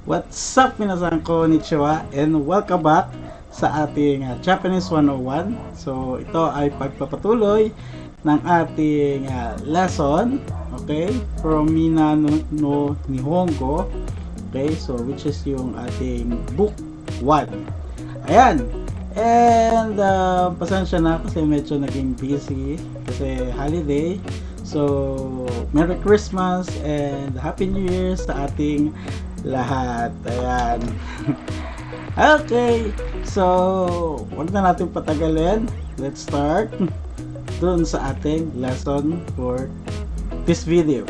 What's up, minasan, konnichiwa, and welcome back sa ating Japanese 101. So, ito ay pagpapatuloy ng ating lesson, okay, from Mina no Nihongo, okay, so which is yung ating book 1. Ayan, and pasensya na kasi medyo naging busy kasi holiday. So, Merry Christmas and Happy New Year sa ating lahat. Ayan. Okay. So, wag na natin patagalin. Let's start dun sa ating lesson for this video.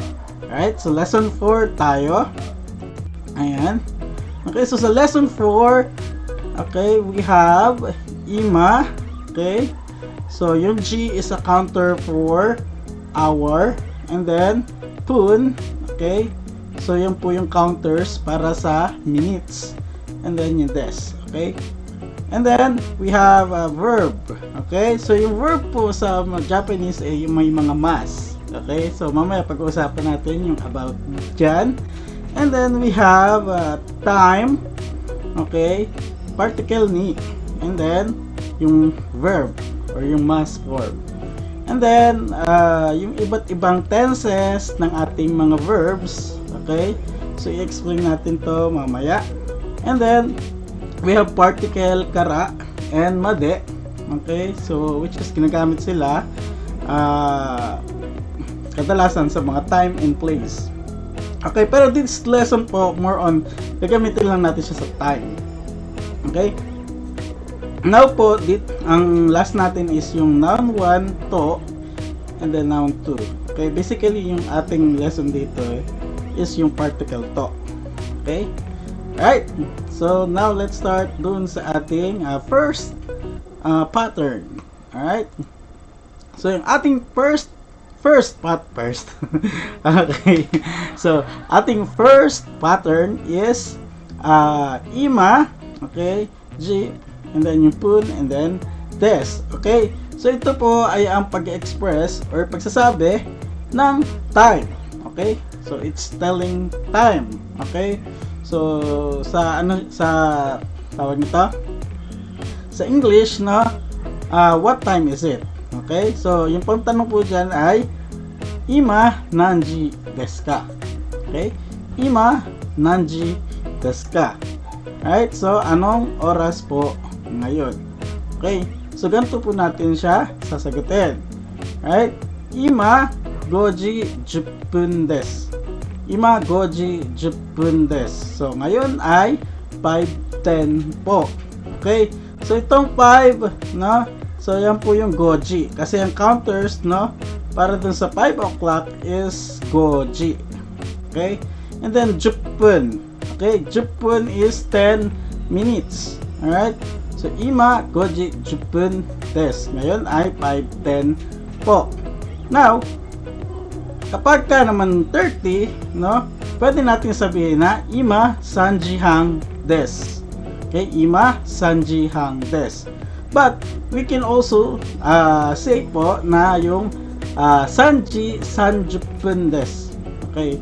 Alright. So, lesson 4 tayo. Ayan. Okay. So, sa lesson 4, okay, we have ima. Okay. So, yung G is a counter for hour. And then, pun. Okay. So, yan po yung counters para sa minutes. And then, yung des. Okay? And then, we have a verb. Okay? So, yung verb po sa Japanese ay may mga mas. Okay? So, mamaya pag-uusapan natin yung about dyan. And then, we have time. Okay? Particle ni. And then, yung verb or yung mas form. And then, yung iba't ibang tenses ng ating mga verbs. Okay? So, i-explain natin to mamaya. And then, we have particle kara and made. Okay? So, which is ginagamit sila kadalasan sa mga time and place. Okay? Pero this lesson po, more on, gagamitin lang natin siya sa time. Okay? Now po, ang last natin is yung noun 1, to, and then noun 2. Okay? Basically, yung ating lesson dito is yung particle to. Okay? Alright. So, now let's start dun sa ating first pattern. Alright? So, yung ating first. Okay. So, ating first pattern is ima, okay, G, and then yung pun, and then des. Okay? So, ito po ay ang pag-express or pagsasabi ng time. Okay? So, it's telling time. Okay? So, sa tawag nito? Sa English, no? What time is it? Okay? So, yung pang tanong po dyan ay ima nanji desu ka? Okay? Ima nanji desu ka? Right? So, anong oras po ngayon? Okay? So, ganito po natin siya sasagutin. Right? Ima goji 10分です。今5時10分です。So, ngayon ay 5:10 po. Okay? So, itong 5, no? So, yan po yung goji. Kasi yung counters, no? Para dun sa 5 o'clock is goji. Okay? And then, 10 分. Okay? 10分is 10 minutes. Alright? So, ima 5時10分です。Ngayon ay 5:10 po. Now, kapag ka naman 30, no, pwede natin sabihin na ima sanji hang des. Okay, ima sanji hang des. But we can also say po na yung sanji sanjupun des. Okay.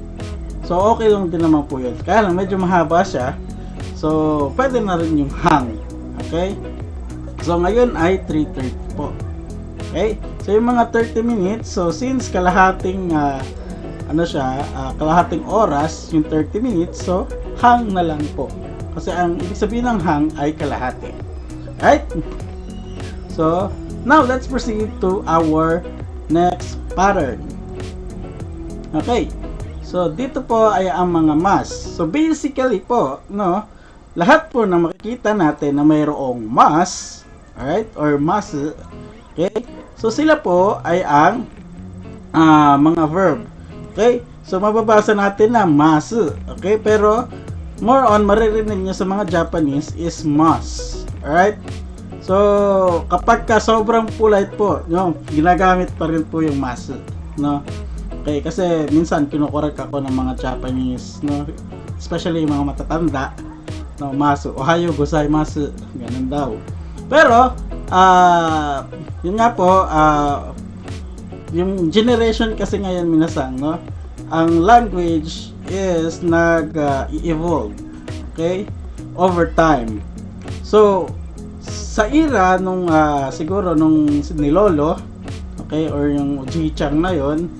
So okay lang din naman po 'yun. Kaya lang medyo mahaba siya. So pwede na rin yung hang. Okay? So ngayon ay 3:30 po. Okay? So, yung mga 30 minutes, so since kalahating, kalahating oras, yung 30 minutes, so, hang na lang po. Kasi ang ibig sabihin ng hang ay kalahati. Right? So, now, let's proceed to our next pattern. Okay. So, dito po ay ang mga mas. So, basically po, no, lahat po na makikita natin na mayroong mas, alright, or mas, okay, so sila po ay ang mga verb. Okay? So mababasa natin na masu. Okay? Pero more on maririnig niyo sa mga Japanese is mas. Alright? So kapag ka sobrang polite po, no, ginagamit pa rin po yung masu, no? Okay, kasi minsan kinukorek ako ng mga Japanese, no, especially yung mga matatanda, no, masu, ohayo gozaimasu, ganun daw. Pero yun nga po, yung generation kasi ngayon minasan, no, ang language is nag-evolve. Okay? Over time. So, sa era nung siguro nung ni Lolo, okay, or yung Ji-Chang na yon,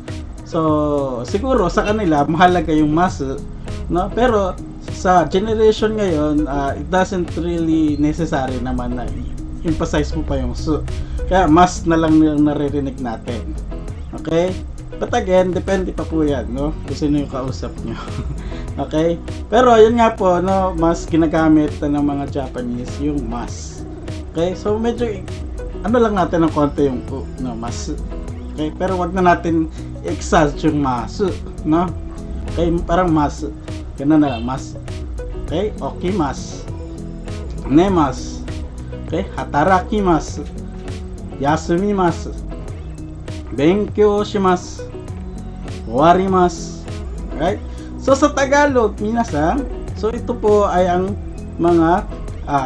so siguro sa kanila mahalaga yung mas, no? Pero sa generation ngayon, it doesn't really necessary naman na emphasize mo pa yung su. Kaya mas na lang yung naririnig natin. Okay? But again, depende pa po yan, no? Kung sino yung kausap nyo. Okay? Pero yun nga po, no, mas ginagamit ng mga Japanese yung mas. Okay? So medyo ano lang natin ng konti yung no, mas. Okay? Pero wag na natin exalt yung mas, no? Okay? Parang mas. Ganun na lang, mas. Okay? Okimasu. Nemasu. Okay? Hatarakimasu. Yasumimasu. Benkyou shimasu. Owarimasu. Right? So sa Tagalog, minasan, so ito po ay ang mga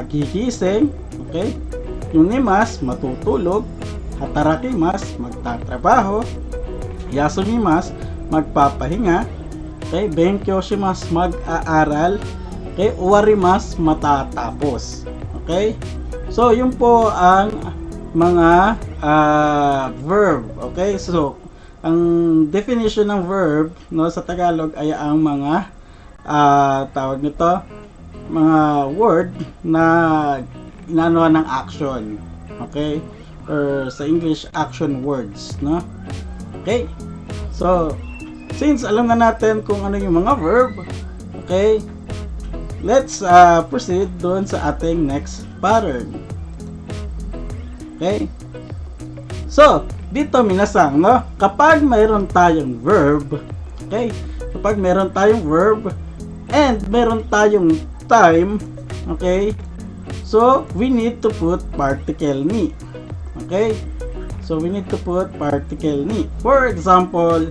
gigising, okay? Yung nemas, matutulog. Hatarakimasu, magtatrabaho. Yasumimasu, magpapahinga. Okay? Benkyou shimasu, mag-aaral. Okay? Owarimasu, matatapos. Okay? So yun po ang mga verb. Okay? So ang definition ng verb, no, sa Tagalog ay ang mga tawag nito, mga word na inanuhan ng action. Okay? Or sa English, action words, no? Okay? So, since alam na natin kung ano yung mga verb, okay? Let's proceed doon sa ating next pattern. Okay? So, dito minasang, no? Kapag mayroon tayong verb, okay? Kapag mayroon tayong verb and mayroon tayong time, okay? So, we need to put particle ni. Okay? So, we need to put particle ni. For example,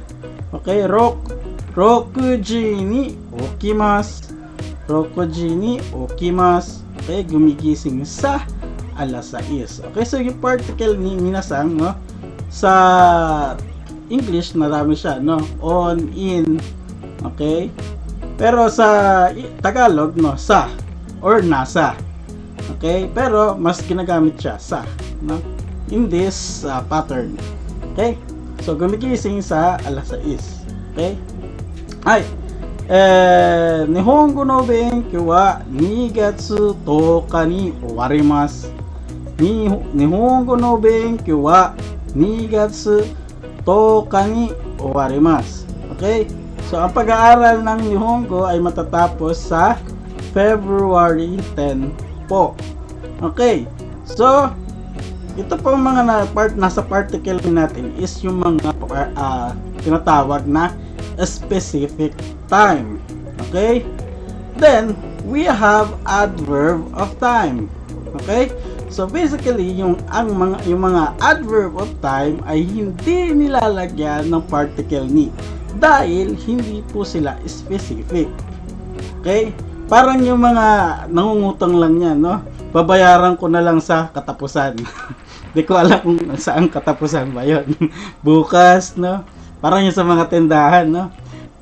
okay, rokuji ni okimasu. Rokuji ni okimasu. Okay, gumigising sa alas 6. Okay, so yung particle ni minasang, no? Sa English, marami siya, no? On, in, okay? Pero sa Tagalog, no? Sa, or nasa. Okay? Pero, mas ginagamit siya, sa, no? In this pattern. Okay? So, gumigising sa alas 6. Okay? Ay, Nihongo no benkyou wa 2月10日に終わります。日本語の勉強は2月10日に終わります。Okay? So, ang pag-aaral ng Nihongo ay matatapos sa February 10 po. Okay? So, ito po mga nasa particle natin is yung mga tinatawag na specific time. Okay? Then, we have adverb of time. Okay? So basically, yung mga adverb of time ay hindi nilalagyan ng particle ni dahil hindi po sila specific. Okay? Parang yung mga nangungutang lang yan, no? Babayaran ko na lang sa katapusan. Di ko alam kung saan katapusan ba yun. Bukas, no? Parang yung sa mga tindahan, no?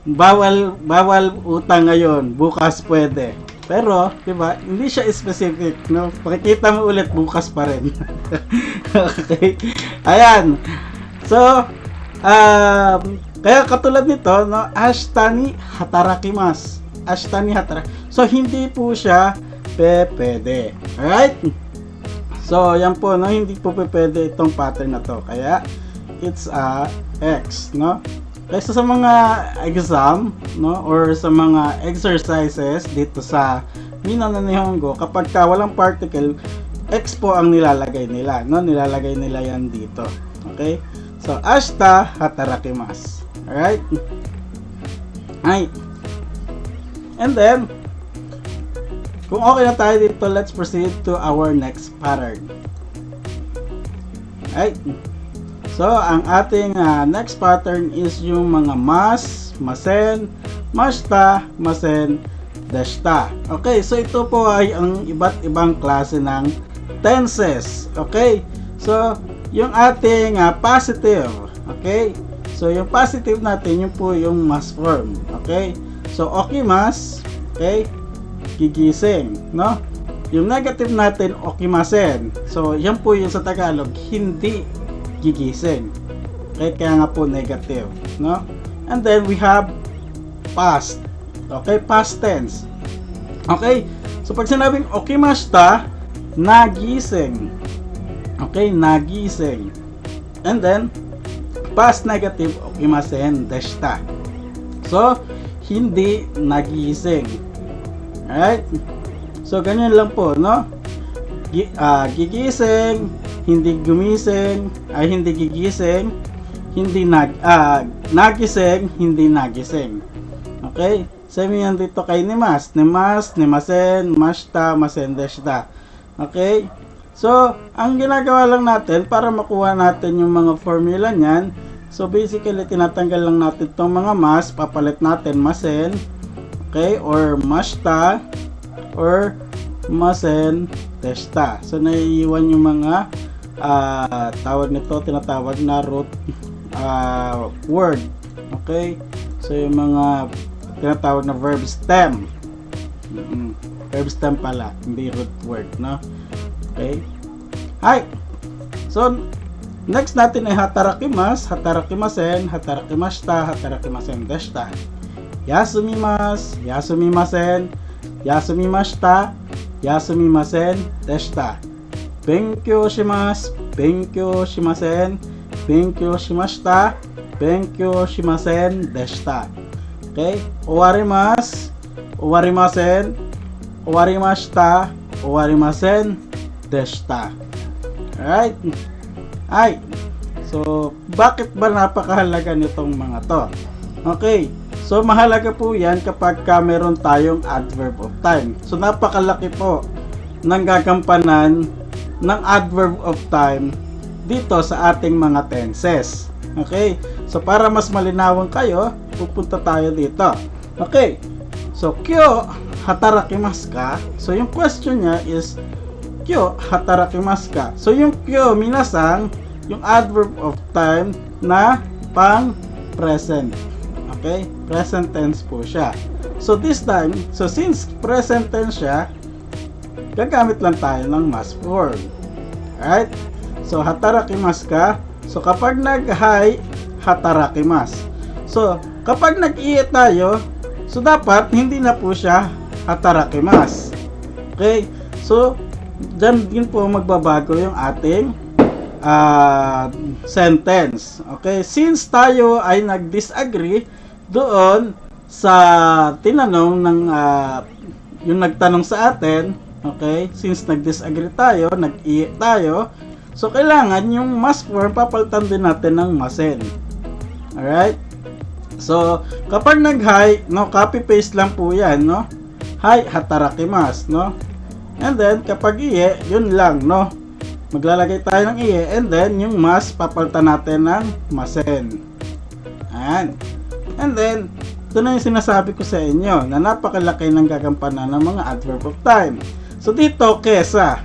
Bawal utang ngayon, bukas pwede. Pero, di ba, hindi siya specific, no? Pakikita mo ulit, bukas pa rin. Okay? Ayan. So, kaya katulad nito, no? Ashita ni hatarakimasu. Ashita ni hatarakimasu. So, hindi po siya pwede. Alright? So, yan po, no? Hindi po pwede itong pattern na to. Kaya, it's X, no? Kaysa sa mga exam, no, or sa mga exercises dito sa Mina no Nihongo, kapag walang particle, X po ang nilalagay nila, no? Nilalagay nila yan dito. Okay? So, ashita hatarakimasu. Alright? Alright. And then, kung okay na tayo dito, let's proceed to our next pattern. Alright? So, ang ating next pattern is yung mga mas, masen, mashita, masen, dashita. Okay, so ito po ay ang iba't ibang klase ng tenses. Okay, so yung ating positive. Okay, so yung positive natin, yun po yung mas form. Okay, so okimasu. Okay, gigising, no? Yung negative natin, okimasen. So, yan po yung sa Tagalog, hindi gigising. Okay, kaya nga po negative, no? And then we have past. Okay, past tense. Okay, so pag sinabing okimashita, nagising. Okay, nagising. And then, past negative, okimasen deshita. So, hindi nagising. Alright? So, ganyan lang po, no? Gigising, hindi gumising, ay hindi gigising, hindi nagising, hindi nagising. Okay? Same yan dito kay nimas. Nimas, nimasen, mashita, masen deshita. Okay? So, ang ginagawa lang natin para makuha natin yung mga formula niyan, so basically tinatanggal lang natin itong mga mas, papalit natin masen, okay, or mashita, or masen deshita. So, naiiwan yung mga tawag nito, tinatawag na root word. Okay? So, yung mga tinatawag na verb stem. Verb stem pala, hindi root word, no? Okay? Hi! So, next natin ay hatarakimasu, hatarakimasen, hatarakimashita, hatarakimasen deshita. Yasumimasu, yasumimasen, yasumimashita, yasumimasen deshita. Benkyou shimasu, benkyou shimasen, benkyou shimashita, benkyou shimasen deshita. Okay? Owarimasu, owarimasen, owarimashita, owarimasen deshita. Alright? Ay, so bakit ba napakahalaga nitong mga to? Okay, so mahalaga po yan kapag meron tayong adverb of time. So napakalaki po ng gagampanan ng adverb of time dito sa ating mga tenses. Okay, so para mas malinawan kayo, pupunta tayo dito. Okay, so kyo hatarakimasu ka? So yung question niya is kyo hatarakimasu ka? So yung kyo minasang yung adverb of time na pang present. Okay, present tense po siya. So this time, so since present tense siya, gagamit lang tayo ng mas form. Alright? So hatarakimasu ka? So kapag nag-hi, hatarakimasu. So kapag nag-iye tayo, so dapat hindi na po siya hatarakimasu. Okay? So dyan din po magbabago yung ating sentence. Okay? Since tayo ay nag-disagree doon sa tinanong ng yung nagtanong sa atin, okay? Since nag-disagree tayo, nag-iye tayo, so kailangan yung mas form papalitan din natin ng masen. Alright? So, kapag nag-hi, no, copy-paste lang po yan, no? Hi, hatarakimasu, no? And then, kapag iye, yun lang, no? Maglalagay tayo ng iye, and then, yung mas, papalitan natin ng masen. Ayan. And then, ito na yung sinasabi ko sa inyo, na napakalaki ng gagampanan ng mga adverb of time. So, dito, kesa.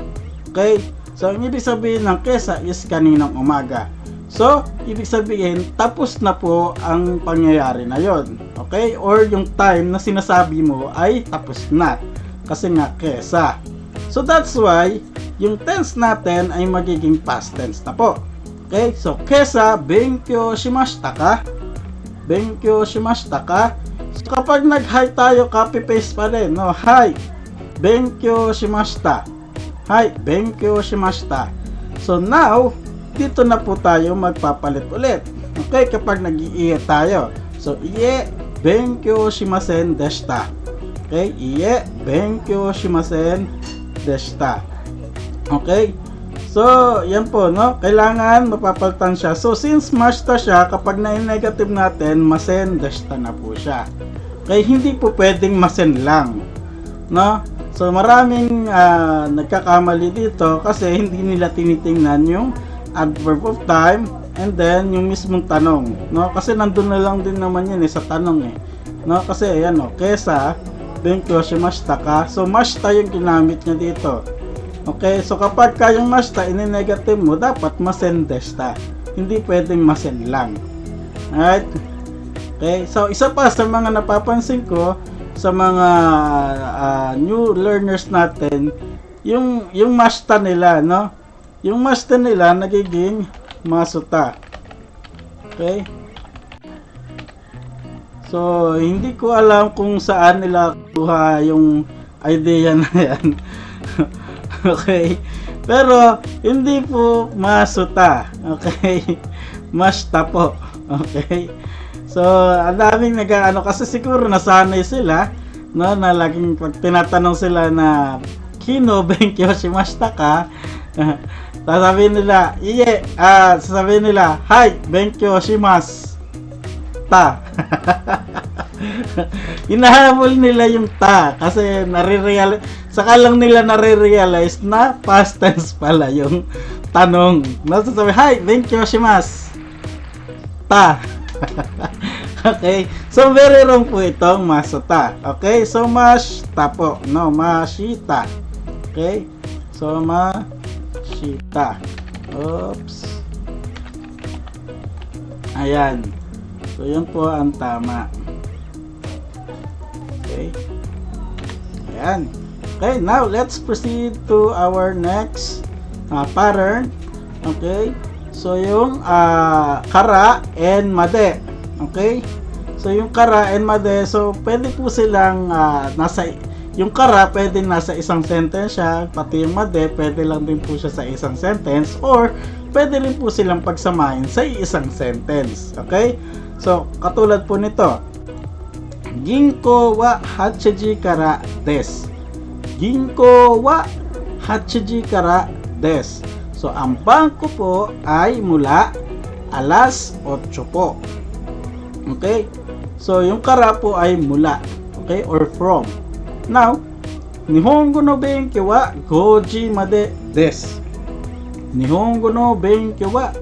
Okay? So, ang ibig sabihin ng kesa is kaninang umaga. So, ibig sabihin, tapos na po ang pangyayari na yon. Okay? Or yung time na sinasabi mo ay tapos na. Kasi nga, kesa. So, that's why, yung tense natin ay magiging past tense na po. Okay? So, kesa, benkyou shimashita ka? Benkyou shimashita ka? So, kapag nag-hi tayo, copy-paste pa rin. No? Hi, benkyou shimashita. Hi, benkyou shimashita. So, now, dito na po tayo magpapalit ulit. Okay, kapag nag-iye tayo. So, iye, benkyou shimasen deshita. Okay, iye, benkyou shimasen deshita. Okay, so, yan po, no? Kailangan mapapalitan siya. So, since mashita siya, kapag na-negative natin, masen deshita na po siya. Okay, hindi po pwedeng masen lang. No? So, maraming nagkakamali dito kasi hindi nila tinitingnan yung adverb of time and then yung mismong tanong, no? Kasi nandun na lang din naman yan sa tanong no? Kasi ayan, kesa benkyou shimashita ka? So mashita yung ginamit niya dito. Okay, so kapag yung mashita ini-negative mo, dapat masen deshita, hindi pwedeng masen lang. Alright? Okay, so isa pa sa mga napapansin ko, sa mga new learners natin, yung mashta nila, no? Yung mashta nila nagiging masuta. Okay? So, hindi ko alam kung saan nila kuha yung idea na yan. Okay? Pero, hindi po masuta. Okay? Mashta po. Okay? So, ang daming nag-ano kasi siguro nasanay sila, no, na laging pag tinatanong sila na Kino benkyo shimashita ka, sasabihin nila, sasabihin nila, Hai, benkyo shimasu ta. Hinahabol nila yung ta kasi saka lang nila nare-realize na past tense pala yung tanong. Nasasabi, Hai, benkyo shimasu ta. Okay, so very wrong po itong masuta. Okay, so mashita po, no, mashita. Okay, so mashita. Oops. Ayan. So yun po ang tama. Okay. Ayan. Okay, now let's proceed to our next pattern. Okay. So yung kara and made. Okay? So yung kara and made, so pwede po silang yung kara pwede nasa isang sentence siya, pati yung made pwede lang din po siya sa isang sentence, or pwede rin po silang pagsamahin sa isang sentence. Okay? So katulad po nito, Ginko wa 8時からです。Ginko wa 8時からです。So ang bangko po ay mula alas 8 po. Okay? So, yung kara po ay mula. Okay? Or from. Now, Nihongo no benkyo wa 5時までです。Nihongo no benkyo wa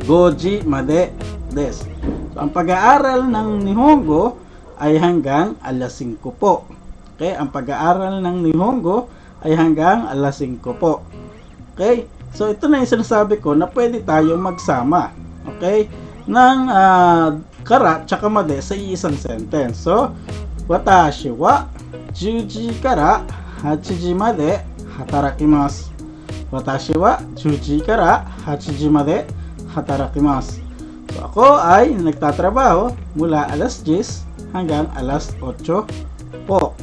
5時までです。So, ang pag-aaral ng Nihongo ay hanggang alas 5 po. Okay? Ang pag-aaral ng Nihongo ay hanggang alas 5 po. Okay? So, ito na yung sinasabi ko na pwede tayong magsama. Okay? Ng kara tsaka made sa isang sentence. So, watashi wa 10時から8時まで働きます。Watashi wa 10時から8時まで働きます。So, ako ay nagtatrabaho mula alas 10 hanggang alas 8 po.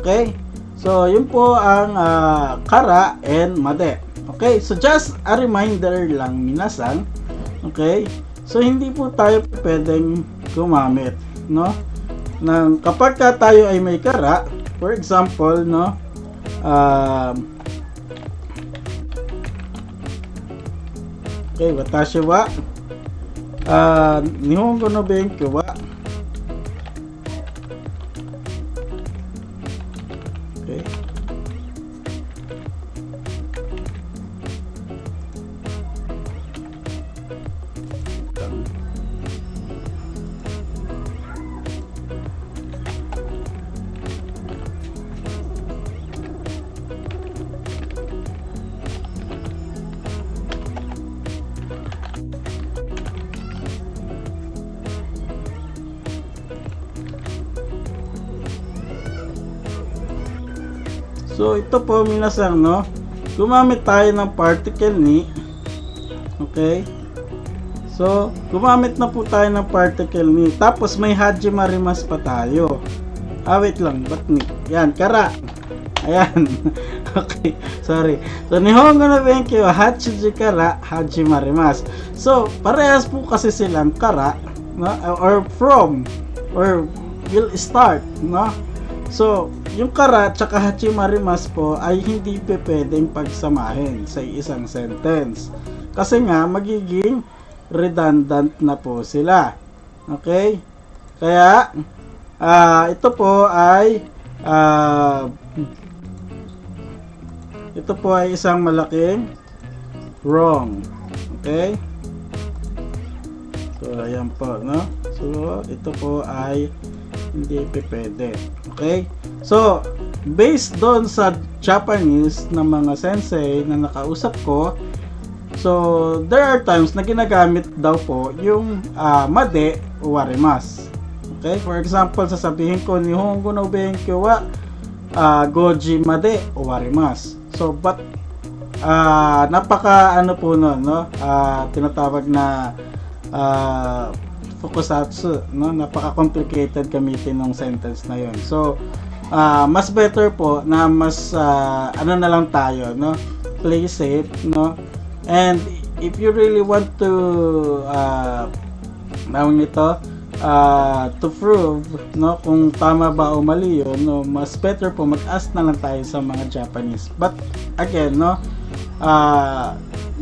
Okay? So, yun po ang kara and made. Okay? So, just a reminder lang minasan. Okay? So, hindi po tayo pwedeng gumamit, no? Kapag tayo ay may kara, for example, no? Okay, watashi wa Nihongo no benkyo wa. Okay. So, ito po minasan, no? Gumamit tayo ng particle ni. Okay? So, gumamit na po tayo ng particle ni. Tapos, may hajimarimas pa tayo. Wait lang. Ba't ni? Yan, kara. Ayan. Okay. Sorry. So, Nihongo no benkyo wa 8時から始まります. So, parehas po kasi silang kara, no? Or from, or will start, no? So, yung kara tsaka hachimarimas po ay hindi pwedeng pagsamahin sa isang sentence. Kasi nga, magiging redundant na po sila. Okay? Kaya, ito po ay isang malaking wrong. Okay? So, ayan po, no? So, ito po ay hindi pwede. Okay? So, based doon sa Japanese na mga sensei na nakausap ko, so, there are times na ginagamit daw po yung made o warimas. Okay? For example, sasabihin ko, Nihongo no Benkyo wa goji made owarimasu. So, but napaka ano po nun, no? Tinatawag na fukusatsu, no? Napaka complicated gamitin ng sentence na yun. So, mas better po na mas ano na lang tayo, no? Play safe, no? And if you really want to to prove, no, kung tama ba o mali yun, no, mas better po mag-ask na lang tayo sa mga Japanese. But again, no,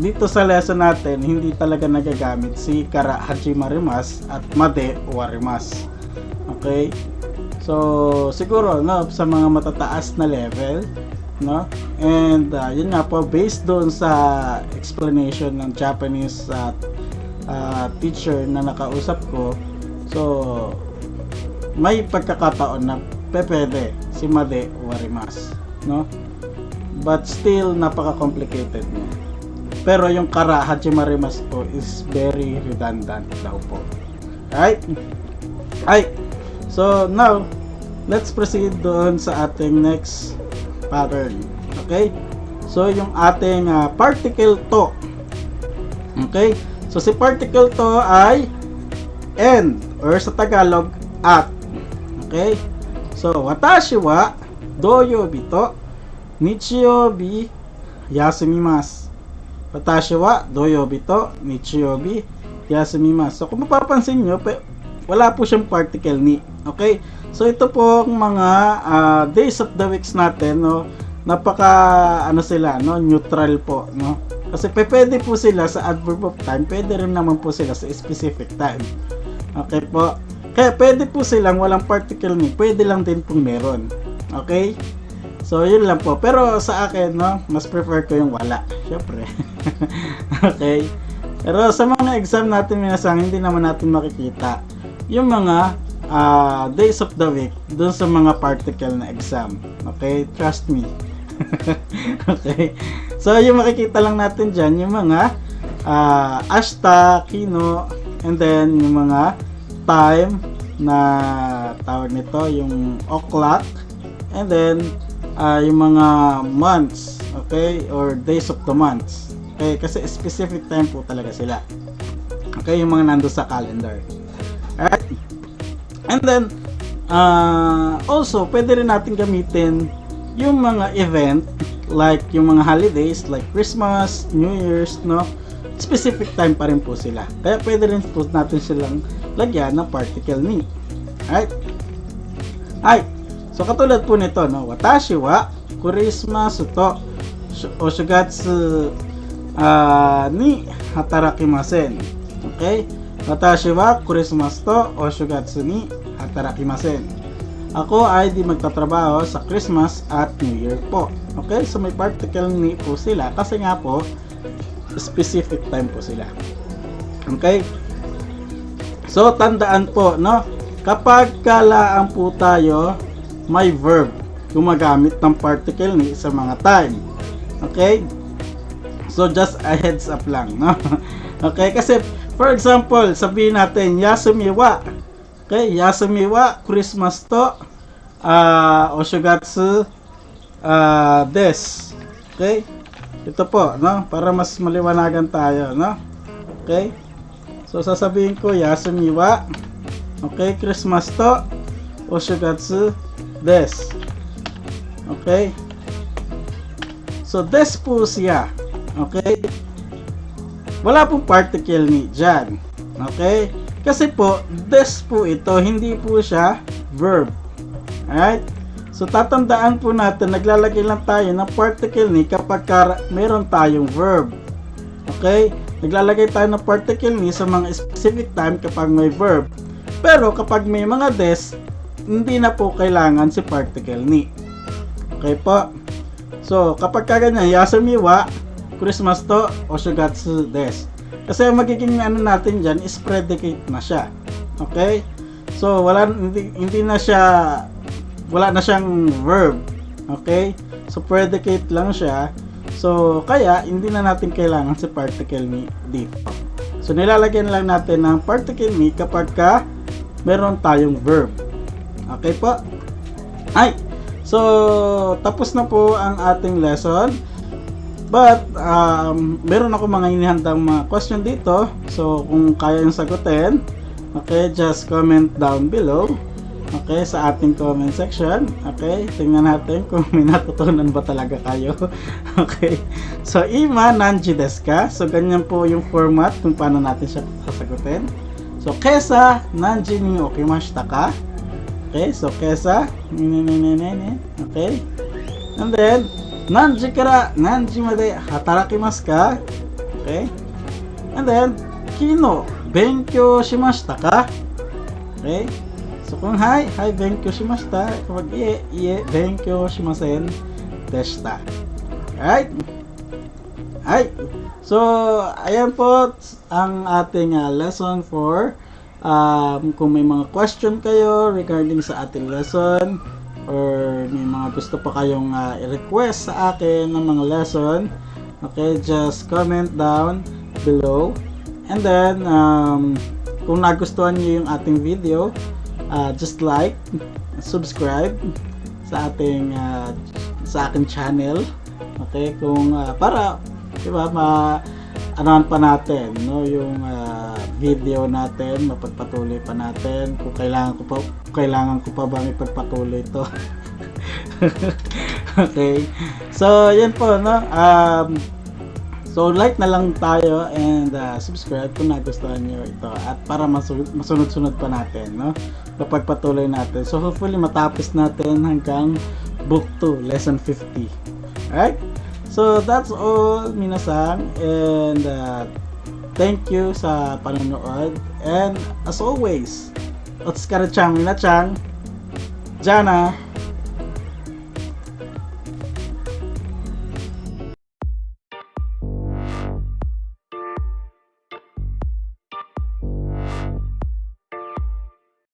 dito sa lesson natin, hindi talaga nagagamit si kara hajimarimasu at made owarimasu. Okay? So, siguro, no, sa mga matataas na level, no, and yun nga po, based doon sa explanation ng Japanese teacher na nakausap ko, so may pagkakataon na pwede si made owarimasu, no, but still napaka-complicated niya. Pero yung kara hajimarimasu po is very redundant daw po. Alright? So now, let's proceed doon sa ating next pattern. Okay? So yung ating particle to. Okay? So si particle to ay and, or sa Tagalog, at. Okay? So, watashi wa doyobi to nichiyobi yasumimasu. Watashi wa doyobi to nichiyobi yasumimasu. So, kung mapapansin nyo, wala po siyang particle ni. Okay? So, ito po ang mga days of the weeks natin, no? Napaka, ano sila, no? Neutral po, no? Kasi pwede po sila sa adverb of time, pwede rin naman po sila sa specific time. Okay po? Kaya pwede po silang walang particle ni, pwede lang din pong meron. Okay? So, yun lang po. Pero sa akin, no, mas prefer ko yung wala. Syempre. Okay? Pero sa mga exam natin, minasang hindi naman natin makikita yung mga days of the week dun sa mga particle na exam. Okay? Trust me. Okay? So, yung makikita lang natin dyan, yung mga ashita, kino, and then yung mga time na tawag nito, yung o'clock, and then yung mga months, okay, or days of the months. Okay, kasi specific time po talaga sila. Okay, yung mga nando sa calendar. Alright? And then, also, pwede rin natin gamitin yung mga event, like yung mga holidays, like Christmas, New Year's, no? Specific time pa rin po sila. Kaya pwede rin po natin silang lagyan ng particle ni. Alright? Alright. So, katulad po nito, no? Watashi wa Christmas to oshigatsu ni hatarakimasen. Okay? Watashi wa Christmas to oshigatsu ni hatarakimasen. Ako ay di magtatrabaho sa Christmas at New Year po. Okay? So, may particle ni po sila kasi nga po specific time po sila. Okay? So, tandaan po, no? Kapag kalaan po tayo, may verb gumagamit ng particle ni sa mga time. Okay? So, just a heads up lang, no? Okay? Kasi, for example, sabihin natin, Yasumi wa. Okay? Yasumi wa Christmas to oshigatsu desu. Okay? Ito po, no? Para mas maliwanagan tayo, no? Okay? So, sasabihin ko, Yasumi wa, okay, Christmas to oshigatsu desu. Okay? So, desu po siya. Okay? Wala pong particle ni dyan. Okay? Kasi po, desu po ito, hindi po siya verb. Alright? So, tatandaan po natin, naglalagay lang tayo ng particle ni kapag meron tayong verb. Okay? Naglalagay tayo ng particle ni sa mga specific time kapag may verb. Pero kapag may mga des, hindi na po kailangan si particle ni. Okay po? So, kapag kaganyan, Yasumi wa Christmas to oshigatsu desu. Kasi ang magiging ano natin dyan is predicate na siya. Okay? So, hindi na siya, wala na siyang verb. Okay? So, predicate lang siya. So, kaya, hindi na natin kailangan si particle ni dito. So, nilalagyan lang natin ng particle ni kapag meron tayong verb. Okay po? Ay, so tapos na po ang ating lesson. But meron ako mga inihandang mga question dito. So kung kaya yung sagutin, okay, just comment down below. Okay, sa ating comment section. Okay, tingnan natin kung may natutunan ba talaga kayo. Okay, so ima nanji desu ka? So ganyan po yung format kung paano natin siya sasagutin. So kesa nanji ni okimashita ka? Okay, so kesa okay, and then nanji kara nanji made hatarakimasu ka? Okay, and then kino benkyou shimashita ka? Okay, so kung hi, benkyou shimashita. Kapag iye, benkyou shimasen deshita. Alright? Alright. So, ayan po ang ating lesson 4. Kung may mga question kayo regarding sa ating lesson, or may mga gusto pa kayong i-request sa akin ng mga lesson, okay, just comment down below. And then, kung nagustuhan niyo yung ating video, just like, subscribe sa ating sa aking channel. Okay, kung para, di ba, anoan pa natin, no, yung video natin, mapagpatuloy pa natin. Kung kailangan ko pa bang ipagpatuloy ito. Okay, so yan po, no. So like na lang tayo and subscribe kung nagustuhan nyo ito, at para masunod-sunod pa natin, no, kapag patuloy natin. So hopefully matapos natin hanggang book 2, lesson 50. Alright? So that's all, minasan, and thank you sa panonood, and as always, otsukarechan minachan, Jana!